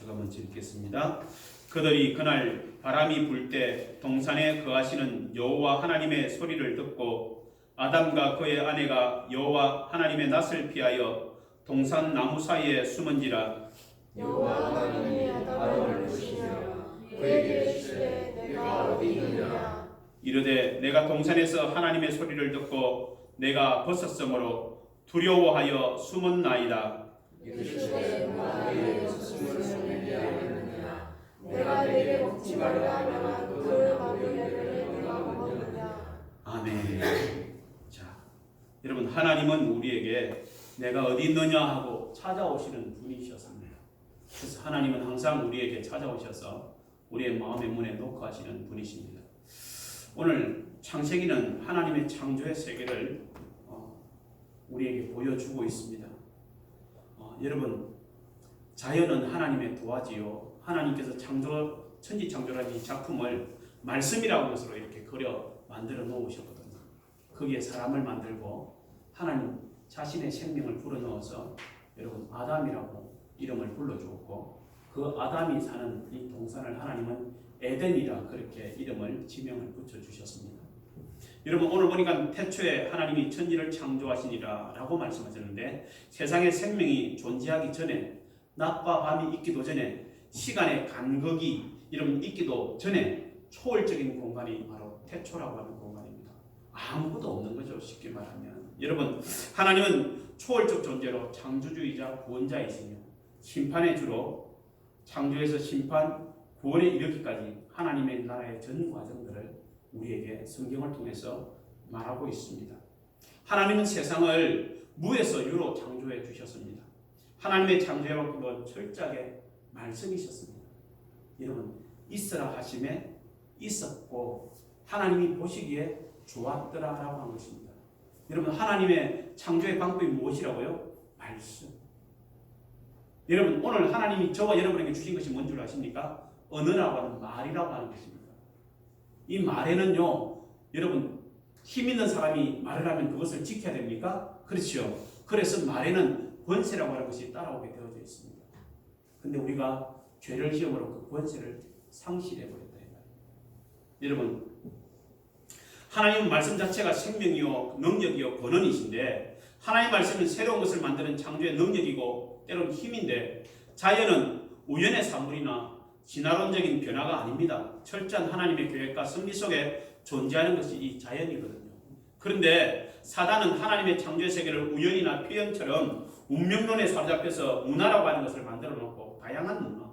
제가 먼저 읽겠습니다. 그들이 그날 바람이 불 때 동산에 거하시는 여호와 하나님의 소리를 듣고 아담과 그의 아내가 여호와 하나님의 낯을 피하여 동산 나무 사이에 숨은지라. 여호와 하나님이 아담을 부르시며 그에게 이르시되 내가 어디 있느냐. 이르되 내가 동산에서 하나님의 소리를 듣고 내가 벗었으므로 두려워하여 숨었나이다. 이르시되 누가 내게 숨을 숨기게 하였느냐. 내가 내게 먹지 말라 하면 그 나무를 내가 먹었느냐. 아멘. 자, 여러분, 하나님은 우리에게 내가 어디 있느냐 하고 찾아오시는 분이셨습니다. 그래서 하나님은 항상 우리에게 찾아오셔서 우리의 마음의 문에 녹화하시는 분이십니다. 오늘 창세기는 하나님의 창조의 세계를 우리에게 보여주고 있습니다. 여러분, 자연은 하나님의 도화지요. 하나님께서 천지창조라는 이 작품을 말씀이라는 것으로 이렇게 그려 만들어 놓으셨거든요. 거기에 사람을 만들고 하나님 자신의 생명을 불어넣어서 여러분 아담이라고 이름을 불러주었고, 그 아담이 사는 이 동산을 하나님은 에덴이라 그렇게 이름을 지명을 붙여주셨습니다. 여러분, 오늘 보니까 태초에 하나님이 천지를 창조하시니라 라고 말씀하셨는데, 세상에 생명이 존재하기 전에, 낮과 밤이 있기도 전에, 시간의 간극이 이런 있기도 전에 초월적인 공간이 바로 태초라고 하는 공간입니다. 아무것도 없는 거죠, 쉽게 말하면. 여러분, 하나님은 초월적 존재로 창조주이자 구원자이시며 심판의 주로 창조에서 심판, 구원에 이르기까지 하나님의 나라의 전 과정들을 우리에게 성경을 통해서 말하고 있습니다. 하나님은 세상을 무에서 유로 창조해 주셨습니다. 하나님의 창조의 목적은 철저하게 말씀이셨습니다. 여러분, 있으라 하심에 있었고 하나님이 보시기에 좋았더라라고 한 것입니다. 여러분, 하나님의 창조의 방법이 무엇이라고요? 말씀. 여러분, 오늘 하나님이 저와 여러분에게 주신 것이 뭔 줄 아십니까? 언어라고 하는 말이라고 하는 것입니다. 이 말에는요, 여러분, 힘 있는 사람이 말을 하면 그것을 지켜야 됩니까? 그렇죠. 그래서 말에는 권세라고 하는 것이 따라오게 되어져 있습니다. 근데 우리가 죄를 지음으로 그 권세를 상실해버렸다. 여러분, 하나님 말씀 자체가 생명이요, 능력이요, 권한이신데, 하나님 말씀은 새로운 것을 만드는 창조의 능력이고 때로는 힘인데, 자연은 우연의 산물이나 진화론적인 변화가 아닙니다. 철저한 하나님의 계획과 섭리 속에 존재하는 것이 이 자연이거든요. 그런데 사단은 하나님의 창조의 세계를 우연이나 표현처럼 운명론에 사로잡혀서 문화라고 하는 것을 만들어 놓고, 다양한 문화,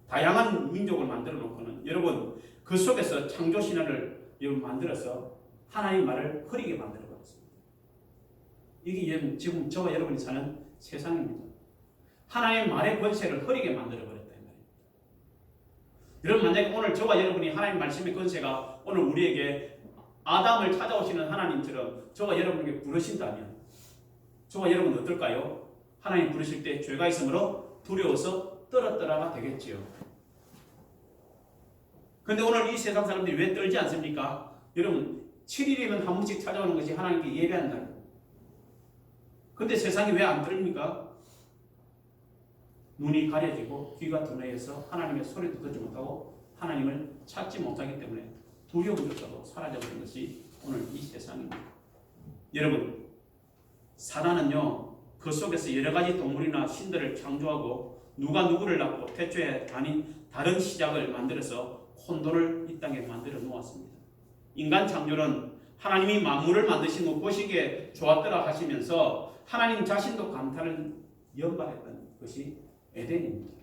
다양한 민족을 만들어 놓고는 여러분 그 속에서 창조 신화를 만들어서 하나님의 말을 흐리게 만들어 버렸습니다. 이게 지금 저와 여러분이 사는 세상입니다. 하나님의 말의 권세를 흐리게 만들어 버렸다. 여러분, 만약에 오늘 저와 여러분이 하나님 말씀의 권세가 오늘 우리에게 아담을 찾아오시는 하나님처럼 저와 여러분에게 부르신다면 저와 여러분은 어떨까요? 하나님 부르실 때 죄가 있으므로 두려워서 떨었더라가 되겠지요. 그런데 오늘 이 세상 사람들이 왜 떨지 않습니까? 여러분, 7일이면 한 번씩 찾아오는 것이 하나님께 예배한다는 거예요. 그런데 세상이 왜 안 떨립니까? 눈이 가려지고 귀가 둔해서 하나님의 소리도 듣지 못하고 하나님을 찾지 못하기 때문에 두려움조차도 사라져버린 것이 오늘 이 세상입니다. 여러분, 사단은요, 그 속에서 여러 가지 동물이나 신들을 창조하고 누가 누구를 낳고 태초에 다른 시작을 만들어서 혼돈을 이 땅에 만들어 놓았습니다. 인간 창조는 하나님이 만물을 만드신 것 보시기에 좋았더라 하시면서 하나님 자신도 감탄을 연발했던 것이 에덴입니다.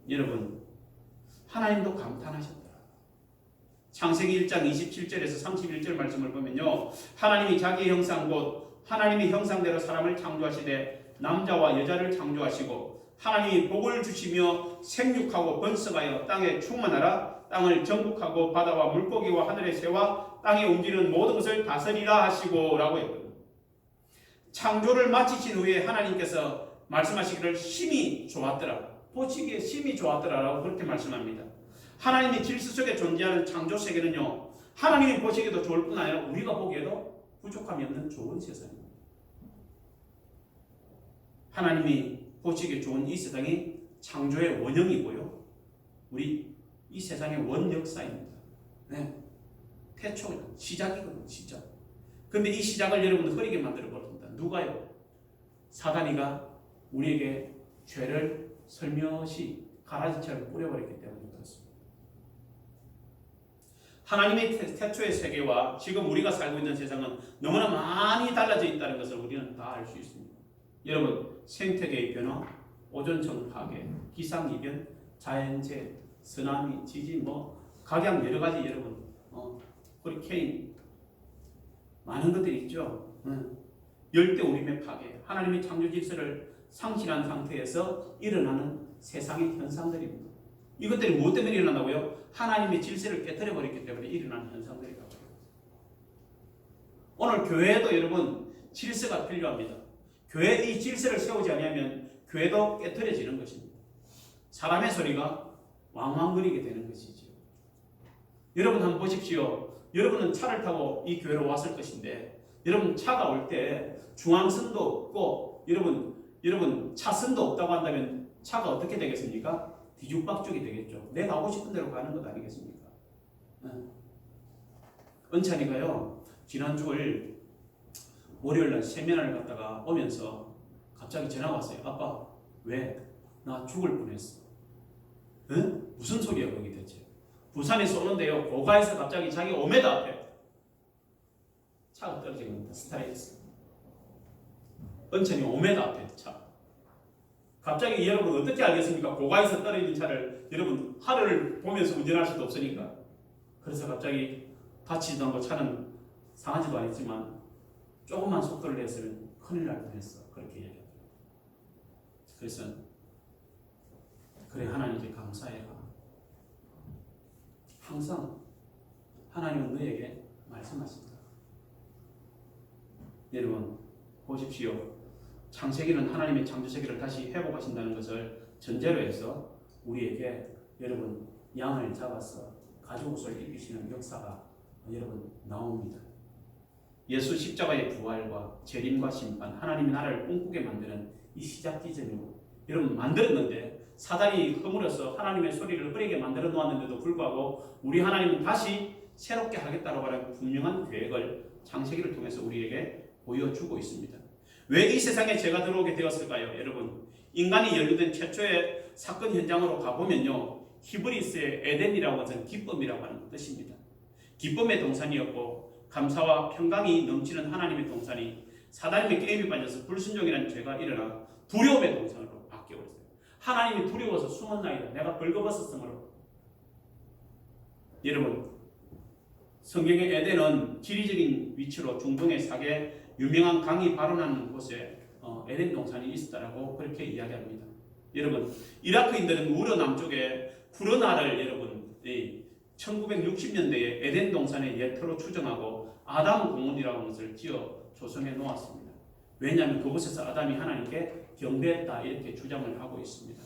여러분, 하나님도 감탄하셨다. 창세기 1장 27절에서 31절 말씀을 보면요, 하나님이 자기의 형상 곧 하나님의 형상대로 사람을 창조하시되 남자와 여자를 창조하시고 하나님이 복을 주시며 생육하고 번성하여 땅에 충만하라. 땅을 정복하고 바다와 물고기와 하늘의 새와 땅에 움직이는 모든 것을 다스리라 하시고 라고 했거든요. 창조를 마치신 후에 하나님께서 말씀하시기를 심히 좋았더라. 보시기에 심히 좋았더라라고 그렇게 말씀합니다. 하나님의 질서 속에 존재하는 창조 세계는요, 하나님이 보시기에도 좋을 뿐 아니라 우리가 보기에도 부족함이 없는 좋은 세상입니다. 하나님이 보시기에 좋은 이 세상이 창조의 원형이고요. 우리 이 세상의 원 역사입니다. 네. 태초 시작이거든요. 시작. 근데 이 시작을 여러분들 흐리게 만들어 버립니다. 누가요? 사단이가 우리에게 죄를 살며시 가라지처럼 뿌려버렸기 때문에 그렇습니다. 하나님의 태초의 세계와 지금 우리가 살고 있는 세상은 너무나 많이 달라져 있다는 것을 우리는 다 알 수 있습니다. 여러분, 생태계의 변화, 오존층 파괴, 기상이변, 자연재해, 쓰나미, 지진, 각양 여러 가지 여러분, 허리케인 많은 것들이 있죠. 열대 우림의 파괴, 하나님의 창조 질서를 상실한 상태에서 일어나는 세상의 현상들입니다. 이것들이 무엇 때문에 일어난다고요? 하나님의 질서를 깨뜨려 버렸기 때문에 일어나는 현상들이라고요. 오늘 교회에도 여러분 질서가 필요합니다. 교회의 질서를 세우지 않으면 교회도 깨뜨려지는 것입니다. 사람의 소리가 왕왕거리게 되는 것이죠. 여러분 한번 보십시오. 여러분은 차를 타고 이 교회로 왔을 것인데 여러분 차가 올 때 중앙선도 없고 여러분 차선도 없다고 한다면 차가 어떻게 되겠습니까? 뒤죽박죽이 되겠죠. 내가 가고 싶은 대로 가는 것 아니겠습니까? 은찬이가요 지난 주일 월요일날 세미나를 갔다가 오면서 갑자기 전화가 왔어요. 아빠 왜? 나 죽을 뻔했어. 응? 무슨 소리야 거기 대체? 부산에서 오는데요 고가에서 갑자기 자기 5m 앞에 차가 떨어진 겁니다. 스타렉스. 은찬이 5m 앞에 차. 갑자기 여러분 어떻게 알겠습니까? 고가에서 떨어진 차를 여러분 하늘을 보면서 운전할 수도 없으니까. 그래서 갑자기 다치지도 않고 차는 상하지도 않았지만 조금만 속도를 냈으면 큰일 날 뻔했어. 그렇게 얘기하더라고요. 그래서 그래 하나님께 감사해라. 항상 하나님은 너에게 말씀하십니다. 여러분 보십시오. 창세기는 하나님의 창조세계를 다시 회복하신다는 것을 전제로 해서 우리에게 여러분 양을 잡아서 가죽옷을 입히시는 역사가 여러분 나옵니다. 예수 십자가의 부활과 재림과 심판, 하나님의 나라를 꿈꾸게 만드는 이 시작 지점이고 여러분 만들었는데 사단이 허물어서 하나님의 소리를 흐리게 만들어 놓았는데도 불구하고 우리 하나님은 다시 새롭게 하겠다고 하는 분명한 계획을 창세기를 통해서 우리에게 보여주고 있습니다. 왜 이 세상에 죄가 들어오게 되었을까요? 여러분 인간이 연루된 최초의 사건 현장으로 가보면요 히브리스의 에덴이라고 하는 기쁨이라고 하는 뜻입니다. 기쁨의 동산이었고 감사와 평강이 넘치는 하나님의 동산이 사단님의 게임에 빠져서 불순종이라는 죄가 일어나 두려움의 동산으로 바뀌어버렸어요. 하나님이 두려워서 숨었나이다. 내가 벌거벗었으므로. 여러분 성경의 에덴은 지리적인 위치로 중동의 사계 유명한 강이 발원하는 곳에 에덴 동산이 있었다라고 그렇게 이야기합니다. 여러분 이라크인들은 우러 남쪽에 쿠르나를 여러분 1960년대에 에덴 동산의 예터로 추정하고 아담 공원이라고 하는 것을 지어 조성해 놓았습니다. 왜냐하면 그곳에서 아담이 하나님께 경배했다 이렇게 주장을 하고 있습니다.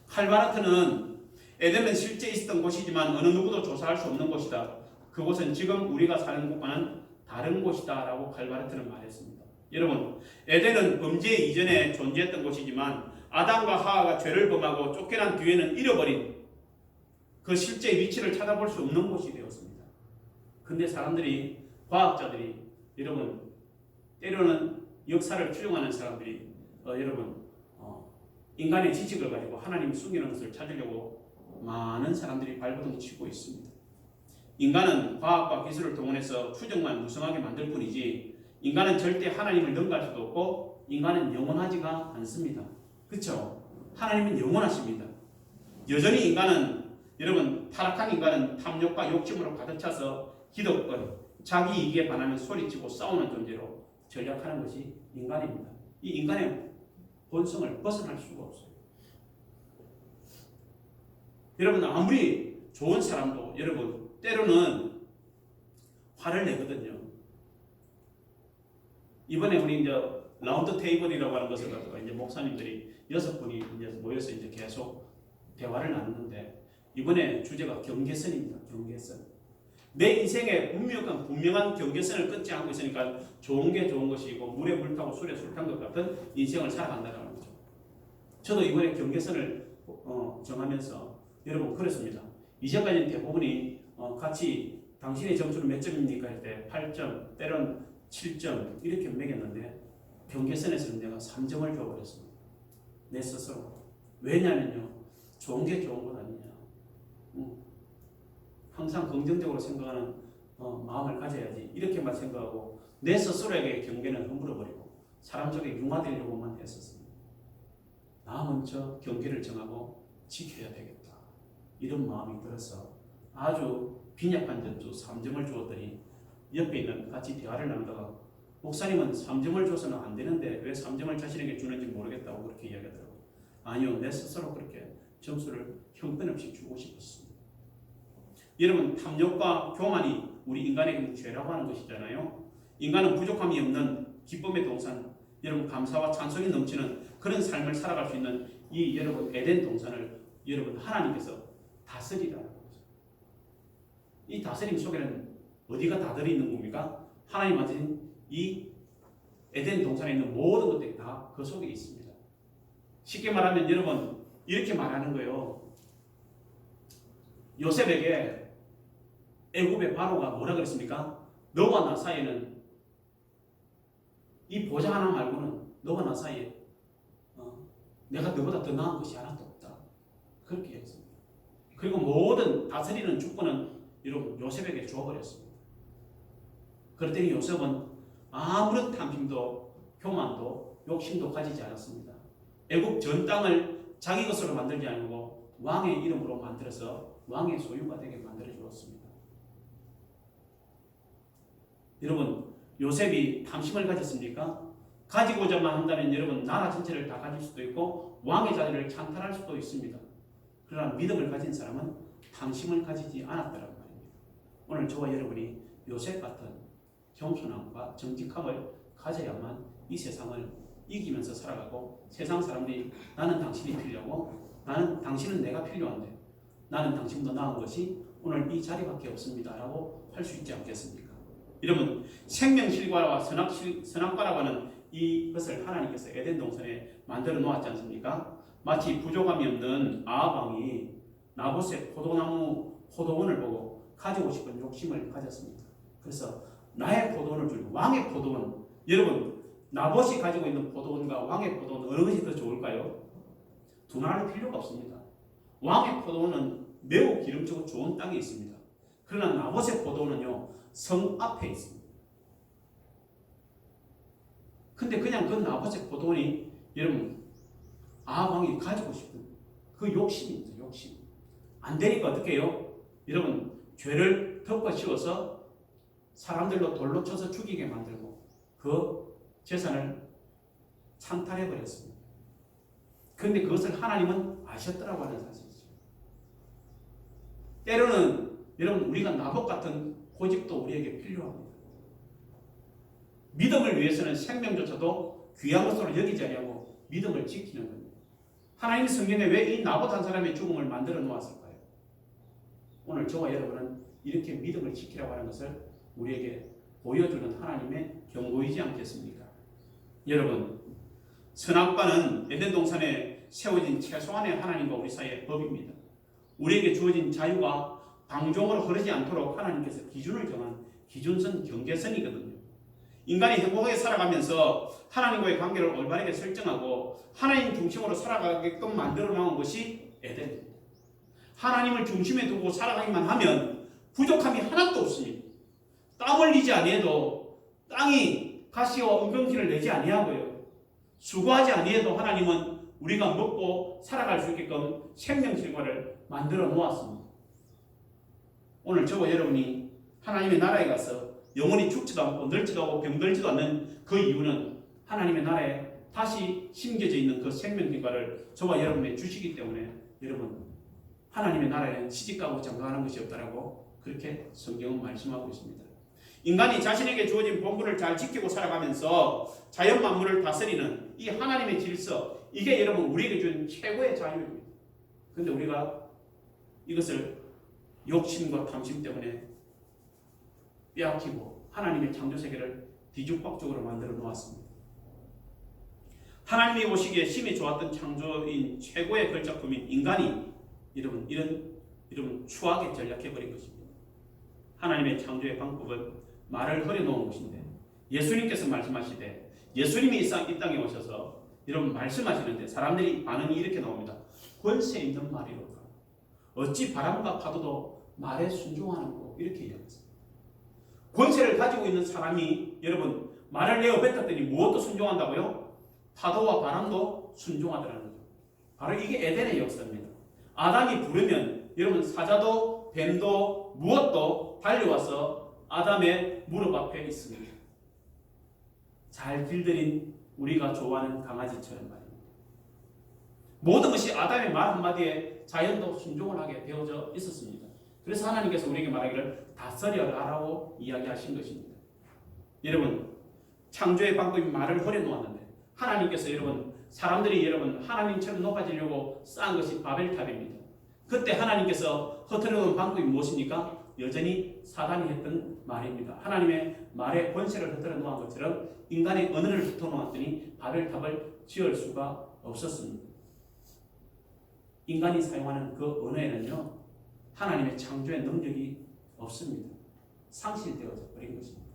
칼바르트는 에덴은 실제 있었던 곳이지만 어느 누구도 조사할 수 없는 곳이다. 그곳은 지금 우리가 사는 곳과는 다른 곳이다 라고 칼바르트는 말했습니다. 여러분 에덴은 범죄 이전에 존재했던 곳이지만 아담과 하와가 죄를 범하고 쫓겨난 뒤에는 잃어버린 그 실제 위치를 찾아볼 수 없는 곳이 되었습니다. 근데 사람들이 과학자들이 여러분 때로는 역사를 추종하는 사람들이 여러분 인간의 지식을 가지고 하나님이 숨기는 것을 찾으려고 많은 사람들이 발버둥 치고 있습니다. 인간은 과학과 기술을 동원해서 추정만 무성하게 만들 뿐이지 인간은 절대 하나님을 능가할 수도 없고 인간은 영원하지가 않습니다. 그렇죠? 하나님은 영원하십니다. 여전히 인간은 여러분 타락한 인간은 탐욕과 욕심으로 가득 차서 기득권, 자기 이익에 반하며 소리치고 싸우는 존재로 전략하는 것이 인간입니다. 이 인간의 본성을 벗어날 수가 없어요. 여러분 아무리 좋은 사람도 여러분 때로는 화를 내거든요. 이번에 우리 이제 라운드 테이블이라고 하는 것을 갖다가 이제 목사님들이 6분이 이제 모여서 이제 계속 대화를 나누는데 이번에 주제가 경계선입니다. 경계선. 내 인생에 분명한 경계선을 끊지 않고 있으니까 좋은 게 좋은 것이고 물에 물 타고 술에 술 탄 것 같은 인생을 살아간다는 거죠. 저도 이번에 경계선을 정하면서 여러분 그렇습니다. 이제까지는 대부분이 같이 당신의 점수는 몇 점입니까? 할 때 8점, 때론 7점 이렇게 매겼는데 경계선에서는 내가 3점을 줘버렸습니다. 내 스스로. 왜냐면요. 좋은 게 좋은 것 아니냐. 항상 긍정적으로 생각하는 마음을 가져야지. 이렇게만 생각하고 내 스스로에게 경계는 허물어버리고 사람 속에 융화되려고만 했었습니다. 나 먼저 경계를 정하고 지켜야 되겠다. 이런 마음이 들어서 아주 빈약한 점수 3점을 주었더니 옆에 있는 같이 대화를 나누다가 목사님은 3점을 줘서는 안 되는데 왜 3점을 자신에게 주는지 모르겠다고 그렇게 이야기하더라고요. 아니요. 내 스스로 그렇게 점수를 형편없이 주고 싶었습니다. 여러분 탐욕과 교만이 우리 인간에게 죄라고 하는 것이잖아요. 인간은 부족함이 없는 기쁨의 동산, 여러분 감사와 찬송이 넘치는 그런 삶을 살아갈 수 있는 이 여러분 에덴 동산을 여러분 하나님께서 다스리라는 거죠. 이 다스림 속에는 어디가 다 들어있는 겁니까? 하나님한테 이 에덴 동산에 있는 모든 것들이 다 그 속에 있습니다. 쉽게 말하면 여러분 이렇게 말하는 거예요. 요셉에게 애굽의 바로가 뭐라 그랬습니까? 너와 나 사이에는 이 보좌 하나 말고는 너와 나 사이에 내가 너보다 더 나은 것이 하나도 없다. 그렇게 했습니다. 그리고 모든 다스리는 주권은 여러분 요셉에게 줘버렸습니다. 그랬더니 요셉은 아무런 탐심도 교만도 욕심도 가지지 않았습니다. 애굽 전 땅을 자기 것으로 만들지 않고 왕의 이름으로 만들어서 왕의 소유가 되게 만들어 주었습니다. 여러분 요셉이 탐심을 가졌습니까? 가지고자만 한다면 여러분 나라 전체를 다 가질 수도 있고 왕의 자리를 찬탈할 수도 있습니다. 그러나 믿음을 가진 사람은 탐심을 가지지 않았다는 말입니다. 오늘 저와 여러분이 요셉 같은 겸손함과 정직함을 가져야만 이 세상을 이기면서 살아가고 세상 사람들이 나는 당신이 필요하고 나는 당신은 내가 필요한데 나는 당신보다 나은 것이 오늘 이 자리밖에 없습니다 라고 할 수 있지 않겠습니까? 여러분 생명실과와 선악과라고 하는 이것을 하나님께서 에덴 동산에 만들어 놓았지 않습니까? 마치 부족함이 없는 아합 왕이 나봇의 포도원을 보고 가지고 싶은 욕심을 가졌습니다. 그래서 나의 포도원을 주고 왕의 포도원, 여러분 나봇이 가지고 있는 포도원과 왕의 포도원 어느 것이 더 좋을까요? 두말할 필요가 없습니다. 왕의 포도원은 매우 기름지고 좋은 땅에 있습니다. 그러나 나봇의 포도원은요 성 앞에 있습니다. 근데 그냥 그 나봇의 포도원이 여러분 아합 왕이 가지고 싶은 그 욕심입니다. 욕심. 안 되니까 어떻게 해요? 여러분 죄를 덮어 씌워서 사람들로 돌로 쳐서 죽이게 만들고 그 재산을 찬탈해 버렸습니다. 그런데 그것을 하나님은 아셨더라고 하는 사실이죠. 때로는 여러분 우리가 나봇 같은 고집도 우리에게 필요합니다. 믿음을 위해서는 생명조차도 귀한 것으로 여기지 않냐고 믿음을 지키는 겁니다. 하나님의 성경에 왜 이 나봇 한 사람의 죽음을 만들어 놓았을까요? 오늘 저와 여러분은 이렇게 믿음을 지키라고 하는 것을 우리에게 보여주는 하나님의 경고이지 않겠습니까? 여러분 선악과는 에덴 동산에 세워진 최소한의 하나님과 우리 사이의 법입니다. 우리에게 주어진 자유가 방종으로 흐르지 않도록 하나님께서 기준을 정한 기준선 경계선이거든요. 인간이 행복하게 살아가면서 하나님과의 관계를 올바르게 설정하고 하나님 중심으로 살아가게끔 만들어 놓은 것이 에덴입니다. 하나님을 중심에 두고 살아가기만 하면 부족함이 하나도 없습니다. 땀 흘리지 아니해도 땅이 가시와 은근키를 내지 아니하고요. 수고하지 아니해도 하나님은 우리가 먹고 살아갈 수 있게끔 생명실과를 만들어 놓았습니다. 오늘 저와 여러분이 하나님의 나라에 가서 영원히 죽지도 않고 늙지도 않고 병들지도 않는 그 이유는 하나님의 나라에 다시 심겨져 있는 그 생명실과를 저와 여러분에게 주시기 때문에 여러분 하나님의 나라에는 시집가고 장가가는 것이 없다라고 그렇게 성경은 말씀하고 있습니다. 인간이 자신에게 주어진 본분을 잘 지키고 살아가면서 자연 만물을 다스리는 이 하나님의 질서, 이게 여러분 우리에게 준 최고의 자유입니다. 그런데 우리가 이것을 욕심과 탐심 때문에 빼앗기고 하나님의 창조세계를 뒤죽박죽으로 만들어 놓았습니다. 하나님이 보시기에 심히 좋았던 창조인 최고의 걸작품인 인간이 여러분 이런 추하게 전략해버린 것입니다. 하나님의 창조의 방법은 말을 흐려놓은 것인데 예수님께서 말씀하시되 예수님이 이 땅에 오셔서 여러분 말씀하시는데 사람들이 반응이 이렇게 나옵니다. 권세 있는 말이로다. 어찌 바람과 파도도 말에 순종하는고 이렇게 이야기했습니다. 권세를 가지고 있는 사람이 여러분 말을 내어 뱉었더니 무엇도 순종한다고요? 파도와 바람도 순종하더라는 거죠. 바로 이게 에덴의 역사입니다. 아담이 부르면 여러분 사자도 뱀도 무엇도 달려와서 아담의 무릎 앞에 있습니다. 잘 길들인 우리가 좋아하는 강아지처럼 말입니다. 모든 것이 아담의 말 한마디에 자연도 순종을 하게 되어져 있었습니다. 그래서 하나님께서 우리에게 말하기를 다스려라라고 이야기하신 것입니다. 여러분 창조의 방법이 말을 허려놓았는데 하나님께서 여러분 사람들이 여러분 하나님처럼 높아지려고 쌓은 것이 바벨탑입니다. 그때 하나님께서 허트려놓은 방법이 무엇입니까? 여전히 사단이 했던 말입니다. 하나님의 말의 권세를 흩어져 놓은 것처럼 인간의 언어를 흩어 놓았더니 바벨탑을 지을 수가 없었습니다. 인간이 사용하는 그 언어에는요 하나님의 창조의 능력이 없습니다. 상실되어져 버린 것입니다.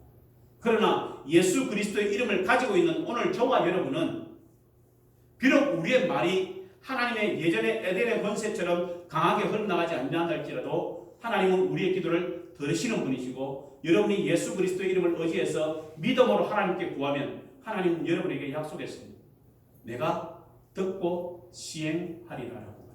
그러나 예수 그리스도의 이름을 가지고 있는 오늘 저와 여러분은 비록 우리의 말이 하나님의 예전의 에덴의 권세처럼 강하게 흘러나가지 않는다 할지라도 하나님은 우리의 기도를 들으시는 분이시고 여러분이 예수 그리스도의 이름을 의지해서 믿음으로 하나님께 구하면 하나님은 여러분에게 약속했습니다. 내가 듣고 시행하리라라고.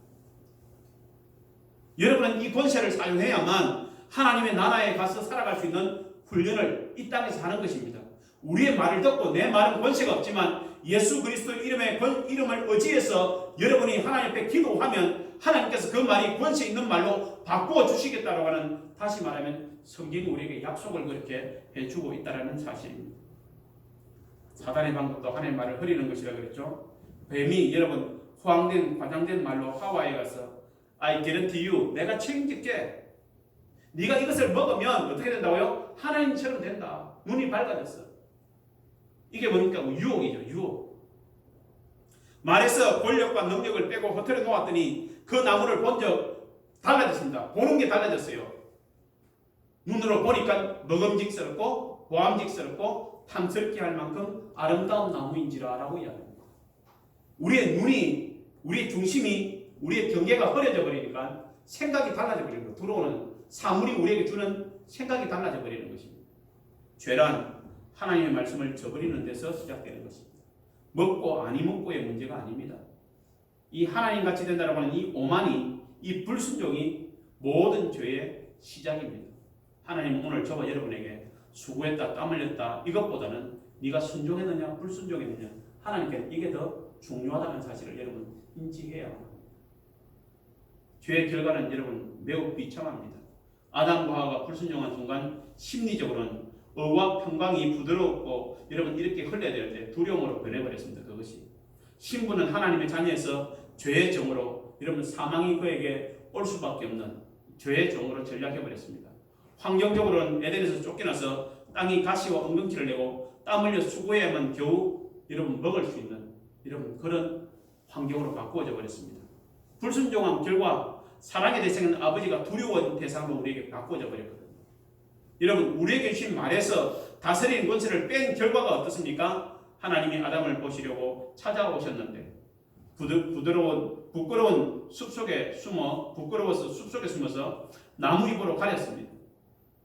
여러분은 이 권세를 사용해야만 하나님의 나라에 가서 살아갈 수 있는 훈련을 이 땅에서 하는 것입니다. 우리의 말을 듣고 내 말은 권세가 없지만 예수 그리스도의 이름을 의지해서 여러분이 하나님 앞에 기도하면 하나님께서 그 말이 권세 있는 말로 바꾸어 주시겠다라고 하는, 다시 말하면 성경이 우리에게 약속을 그렇게 해주고 있다는 사실입니다. 사단의 방법도 하나님의 말을 흐리는 것이라 그랬죠. 뱀이 여러분 과장된 말로 하와에 가서 I guarantee you, 내가 책임질게. 네가 이것을 먹으면 어떻게 된다고요? 하나님처럼 된다. 눈이 밝아졌어. 이게 뭡니까? 유혹이죠. 유혹. 말에서 권력과 능력을 빼고 허투루 놓았더니 그 나무를 본 적 달라졌습니다. 보는 게 달라졌어요. 눈으로 보니까 먹음직스럽고 보암직스럽고 탐스럽게 할 만큼 아름다운 나무인지라라고 이야기합니다. 우리의 눈이, 우리의 중심이, 우리의 경계가 흐려져 버리니까 생각이 달라져 버리는 거예요. 들어오는 사물이 우리에게 주는 생각이 달라져 버리는 것입니다. 죄란 하나님의 말씀을 저버리는 데서 시작되는 것입니다. 먹고 아니 먹고의 문제가 아닙니다. 이 하나님 같이 된다고 하는 이 오만이, 이 불순종이 모든 죄의 시작입니다. 하나님은 오늘 저와 여러분에게 수고했다, 땀 흘렸다 이것보다는 네가 순종했느냐 불순종했느냐, 하나님께 이게 더 중요하다는 사실을 여러분 인지해야 합니다. 죄의 결과는 여러분 매우 비참합니다. 아담과 하와가 불순종한 순간 심리적으로는 의와 평강이 부드럽고 여러분 이렇게 흘러야 될 때 두려움으로 변해버렸습니다. 그것이 신부는 하나님의 자녀에서 죄의 종으로 여러분 사망이 그에게 올 수밖에 없는 죄의 종으로 전락해버렸습니다. 환경적으로는 에덴에서 쫓겨나서 땅이 가시와 엉겅퀴를 내고 땀 흘려 수고해야만 겨우 여러분 먹을 수 있는 여러분 그런 환경으로 바꾸어져 버렸습니다. 불순종한 결과 사랑의 대상인 아버지가 두려운 대상으로 우리에게 바꾸어져 버렸거든요. 여러분 우리에게 주신 말에서 다스리는 권세를 뺀 결과가 어떻습니까? 하나님이 아담을 보시려고 찾아오셨는데 부끄러운 숲속에 부끄러워서 숲속에 숨어서 나무 잎으로 가렸습니다.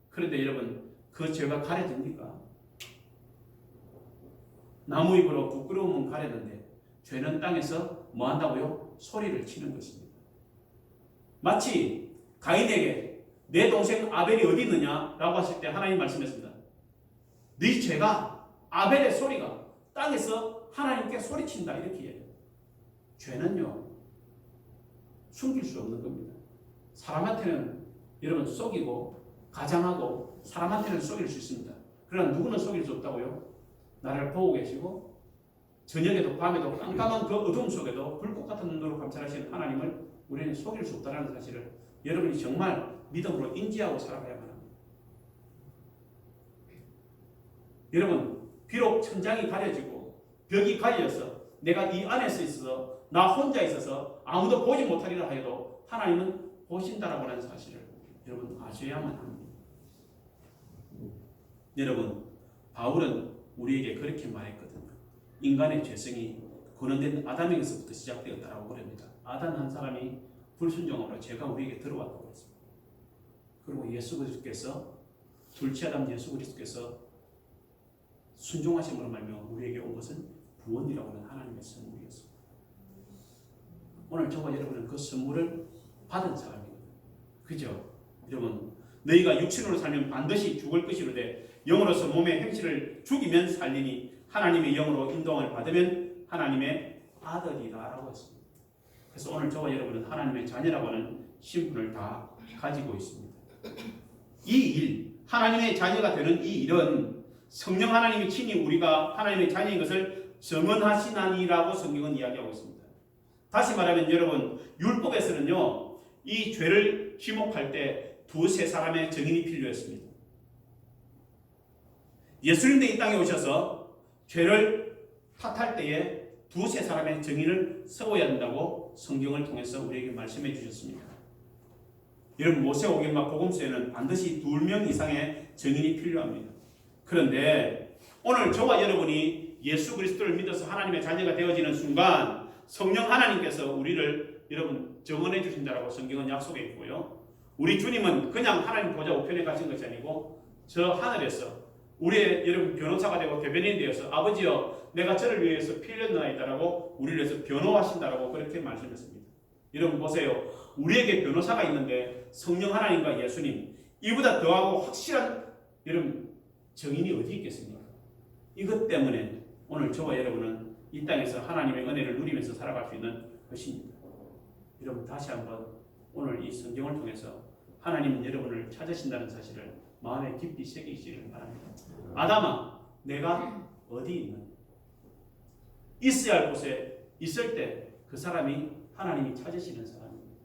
그런데 여러분 그 죄가 가려집니까? 나무 잎으로 부끄러움은 가렸는데 죄는 땅에서 뭐 한다고요? 소리를 치는 것입니다. 마치 가인에게 내 동생 아벨이 어디 있느냐라고 하실 때 하나님 말씀했습니다. 네 죄가, 아벨의 소리가 땅에서 하나님께 소리친다 이렇게 얘기해요. 죄는요 숨길 수 없는 겁니다. 사람한테는 여러분 속이고 가장하고 사람한테는 속일 수 있습니다. 그러나 누구는 속일 수 없다고요? 나를 보고 계시고 저녁에도 밤에도 깜깜한 그 어둠 속에도 불꽃 같은 눈으로 감찰하시는 하나님을 우리는 속일 수 없다는 사실을 여러분이 정말 믿음으로 인지하고 살아가야만 합니다. 여러분 비록 천장이 가려지고 벽이 가려져서 내가 이 안에서 있어서 나 혼자 있어서 아무도 보지 못하리라 하여도 하나님은 보신다라고 하는 사실을 여러분 아셔야만 합니다. 여러분 바울은 우리에게 그렇게 말했거든요. 인간의 죄성이 근원된 아담에게서부터 시작되었다라고 그럽니다. 아담 한 사람이 불순종으로 죄가 우리에게 들어왔다고 했습니다. 그리고 예수 그리스도께서 둘째 아담 예수 그리스도께서 순종하심으로 말미암아 우리에게 온 것은 구원이라고 하는 하나님의 선물이었습니다. 오늘 저와 여러분은 그 선물을 받은 사람이거든요. 그죠? 여러분 너희가 육신으로 살면 반드시 죽을 것이로되 영으로서 몸의 행실을 죽이면 살리니 하나님의 영으로 인도함을 받으면 하나님의 아들이라고 했습니다. 그래서 오늘 저와 여러분은 하나님의 자녀라고 하는 신분을 다 가지고 있습니다. 이 일, 하나님의 자녀가 되는 이 일은 성령 하나님이 친히 우리가 하나님의 자녀인 것을 증언하시나니라고 성경은 이야기하고 있습니다. 다시 말하면 여러분 율법에서는요 이 죄를 지목할 때 두세 사람의 증인이 필요했습니다. 예수님도 이 땅에 오셔서 죄를 탓할 때에 두세 사람의 증인을 세워야 한다고 성경을 통해서 우리에게 말씀해 주셨습니다. 여러분 모세오경과 복음서에는 반드시 2명 이상의 증인이 필요합니다. 그런데 오늘 저와 여러분이 예수 그리스도를 믿어서 하나님의 자녀가 되어지는 순간 성령 하나님께서 우리를 여러분 증언해 주신다라고 성경은 약속해 있고요. 우리 주님은 그냥 하나님 보좌 우편에 가신 것이 아니고 저 하늘에서 우리의 여러분 변호사가 되고 대변인이 되어서 아버지여 내가 저를 위해서 피 흘렸나이다라고 우리를 위해서 변호하신다라고 그렇게 말씀했습니다. 여러분 보세요. 우리에게 변호사가 있는데 성령 하나님과 예수님 이보다 더하고 확실한 여러분 증인이 어디 있겠습니까? 이것 때문에 오늘 저와 여러분은 이 땅에서 하나님의 은혜를 누리면서 살아갈 수 있는 것입니다. 여러분 다시 한번 오늘 이 성경을 통해서 하나님은 여러분을 찾으신다는 사실을 마음에 깊이 새기시기를 바랍니다. 아담아 내가 어디 있느냐? 있어야 할 곳에 있을 때 그 사람이 하나님이 찾으시는 사람입니다.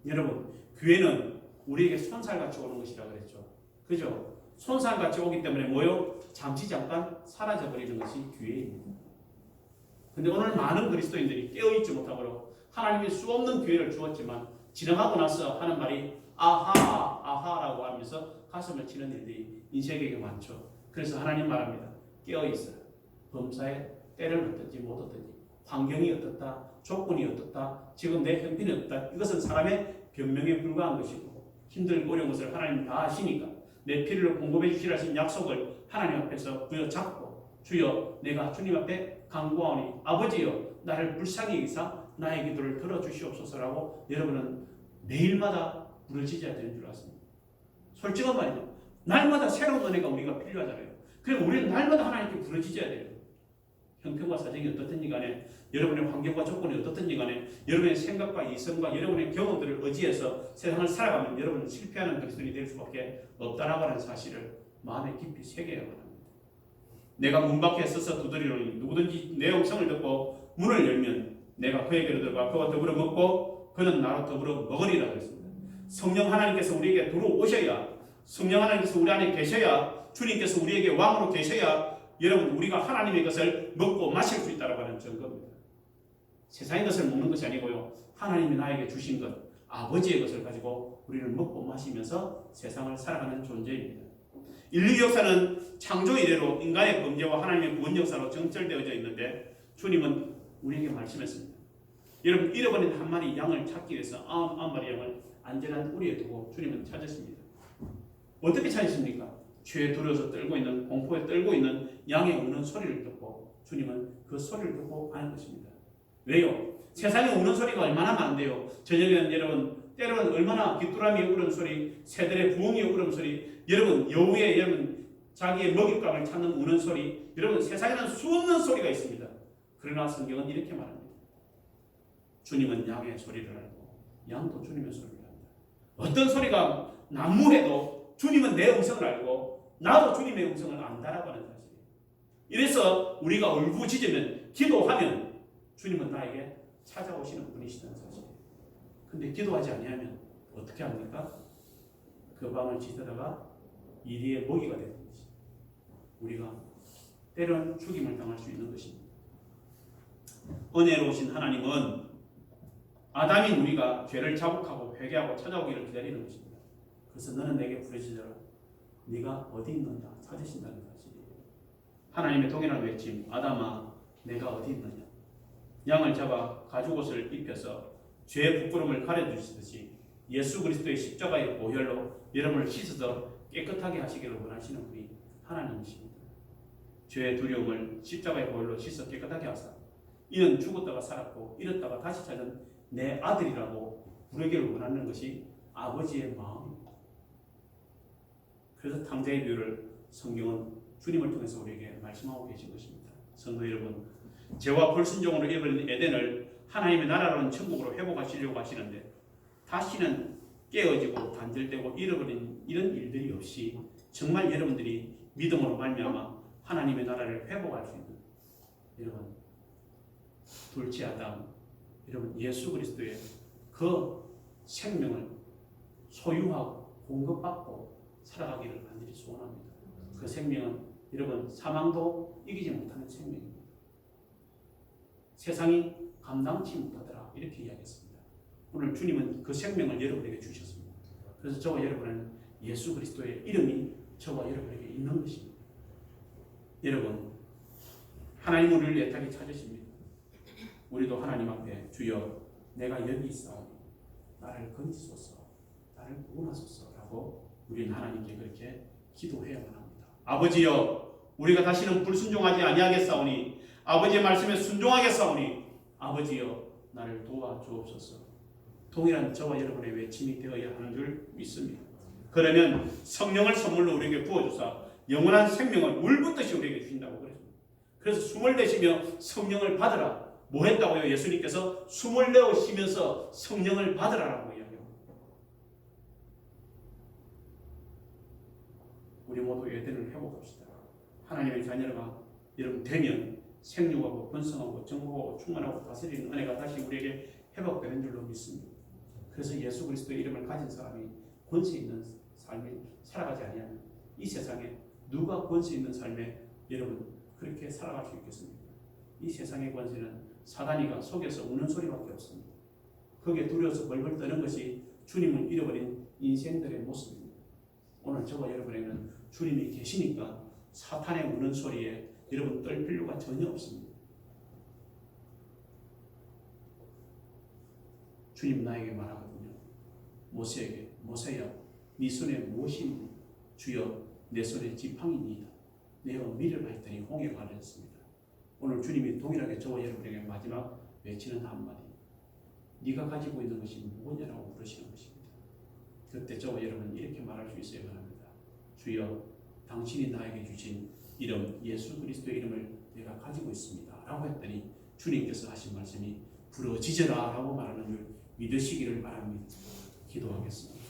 여러분 교회는 우리에게 손살같이 오는 것이라 그랬죠. 그죠? 손살같이 오기 때문에 뭐요? 잠시 잠깐 사라져버리는 것이 교회입니다. 근데 오늘 많은 그리스도인들이 깨어있지 못하고 하나님이 수없는 기회를 주었지만 지나가고 나서 하는 말이 아하 아하라고 하면서 가슴을 치는 일들이 인생에게 많죠. 그래서 하나님 말합니다. 깨어있어요. 범사에 때를 얻든지 못 얻든지 환경이 어떻다 조건이 어떻다 지금 내 형편이 어떻다 이것은 사람의 변명에 불과한 것이고 힘들고 어려운 것을 하나님 다 아시니까 내 필요를 공급해 주시라 하신 약속을 하나님 앞에서 부여잡고 주여 내가 주님 앞에 간구하오니 아버지여 나를 불쌍히 여기사 나의 기도를 들어주시옵소서라고 여러분은 매일마다 부르짖어야 되는 줄 아십니다. 솔직한 말이죠. 날마다 새로운 은혜가 우리가 필요하잖아요. 그럼 우리는 날마다 하나님께 부르짖어야 돼요. 형편과 사정이 어떻든지 간에 여러분의 환경과 조건이 어떻든지 간에 여러분의 생각과 이성과 여러분의 경험들을 의지해서 세상을 살아가면 여러분은 실패하는 그리스도인이 될 수밖에 없다라고 하는 사실을 마음에 깊이 새겨야 합니다. 내가 문 밖에 서서 두드리노니 누구든지 내 음성을 듣고 문을 열면 내가 그에게로 들어가 그와 더불어 먹고 그는 나로 더불어 먹으리라 그랬습니다. 성령 하나님께서 우리에게 들어오셔야 성령 하나님께서 우리 안에 계셔야 주님께서 우리에게 왕으로 계셔야 여러분 우리가 하나님의 것을 먹고 마실 수 있다고 하는 증거입니다. 세상의 것을 먹는 것이 아니고요. 하나님이 나에게 주신 것 아버지의 것을 가지고 우리는 먹고 마시면서 세상을 살아가는 존재입니다. 인류 역사는 창조 이래로 인간의 범죄와 하나님의 구원 역사로 정철되어져 있는데 주님은 우리에게 말씀했습니다. 여러분 잃어버린 한 마리 양을 찾기 위해서 99마리 양을 안전한 우리에 두고 주님은 찾으십니다. 어떻게 찾으십니까? 죄에 두려워서 떨고 있는 공포에 떨고 있는 양의 우는 소리를 듣고 주님은 그 소리를 듣고 가는 것입니다. 왜요? 세상에 우는 소리가 얼마나 많은데요. 저녁에는 여러분 때로는 얼마나 귀뚜라미의 울음소리, 새들의 부엉이의 울음소리, 여러분 여우의 여러분 자기의 먹잇감을 찾는 우는 소리, 여러분 세상에는 수없는 소리가 있습니다. 그러나 성경은 이렇게 말합니다. 주님은 양의 소리를 알고 양도 주님의 소리를 합니다. 어떤 소리가 난무해도 주님은 내 음성을 알고 나도 주님의 음성을 안다라고 하는 사실이에요. 이래서 우리가 울부짖으면 기도하면 주님은 나에게 찾아오시는 분이시다는 사실이에요. 근데 기도하지 아니하면 어떻게 합니까? 그 밤을 지새다가 이리의 먹이가 되는 것이 우리가 때론 죽임을 당할 수 있는 것입니다. 은혜로우신 하나님은 아담인 우리가 죄를 자복하고 회개하고 찾아오기를 기다리는 것입니다. 그래서 너는 내게 부르짖어라. 네가 어디 있느냐 찾으신다는 사실이에요. 하나님의 동일한 외침, 아담아 내가 어디 있느냐. 양을 잡아 가죽옷을 입혀서 죄의 부끄러움을 가려주시듯이 예수 그리스도의 십자가의 보혈로 여러분을 씻어서 깨끗하게 하시기를 원하시는 분이 하나님이십니다. 죄의 두려움을 십자가의 보혈로 씻어 깨끗하게 하사 이는 죽었다가 살았고 잃었다가 다시 찾은 내 아들이라고 부르기를 원하는 것이 아버지의 마음입니다. 그래서 탕자의 비유를 성경은 주님을 통해서 우리에게 말씀하고 계신 것입니다. 성도 여러분, 죄와 불순종으로 잃어버린 에덴을 하나님의 나라로는 천국으로 회복하시려고 하시는데 다시는 깨어지고 단절되고 잃어버린 이런 일들이 없이 정말 여러분들이 믿음으로 말미암아 하나님의 나라를 회복할 수 있는 여러분 둘째 아담 여러분 예수 그리스도의 그 생명을 소유하고 공급받고 살아가기를 간절히 소원합니다. 그 생명은 여러분 사망도 이기지 못하는 생명입니다. 세상이 감당치 못하더라 이렇게 이야기했습니다. 오늘 주님은 그 생명을 여러분에게 주셨습니다. 그래서 저와 여러분은 예수 그리스도의 이름이 저와 여러분에게 있는 것입니다. 여러분 하나님 우리를 애타게 찾으십니다. 우리도 하나님 앞에 주여 내가 여기 있사오니 나를 건지소서 나를 구원하소서라고 우리는 하나님께 그렇게 기도해야만 합니다. 아버지여 우리가 다시는 불순종하지 아니하겠사오니 아버지의 말씀에 순종하겠사오니 아버지여 나를 도와주옵소서. 동일한 저와 여러분의 외침이 되어야 하는 줄 믿습니다. 그러면 성령을 선물로 우리에게 부어주사 영원한 생명을 울붓듯이 우리에게 주신다고 그랬습니다. 그래서 숨을 내쉬며 성령을 받으라. 뭐 했다고요? 예수님께서 숨을 내어 쉬면서 성령을 받으라라고 이야기합니다. 우리 모두 에덴을 회복합시다. 하나님의 자녀가 여러분 되면 생육하고 번성하고 정복하고 충만하고 다스리는 은혜가 다시 우리에게 회복되는 줄로 믿습니다. 그래서 예수 그리스도의 이름을 가진 사람이 권세 있는 삶을 살아가지 아니하면 이 세상에 누가 권세 있는 삶에 여러분 그렇게 살아갈 수 있겠습니까? 이 세상의 권세는 사단이가 속에서 우는 소리밖에 없습니다. 거기에 두려워서 벌벌 떠는 것이 주님을 잃어버린 인생들의 모습입니다. 오늘 저와 여러분에게는 주님이 계시니까 사탄의 우는 소리에 여러분 떨 필요가 전혀 없습니다. 주님 나에게 말하거든요. 모세에게 모세야 네 손에 무엇이 있니? 주여 내 손에 지팡이니이다. 내가 미를 발더니 홍해가 가려졌습니다. 오늘 주님이 동일하게 저와 여러분에게 마지막 외치는 한마디 네가 가지고 있는 것이 무엇이냐고 물으시는 것입니다. 그때 저와 여러분은 이렇게 말할 수 있어야 합니다. 주여 당신이 나에게 주신 이름 예수 그리스도의 이름을 내가 가지고 있습니다 라고 했더니 주님께서 하신 말씀이 부르짖어라 라고 말하는 줄 믿으시기를 바랍니다. 기도하겠습니다.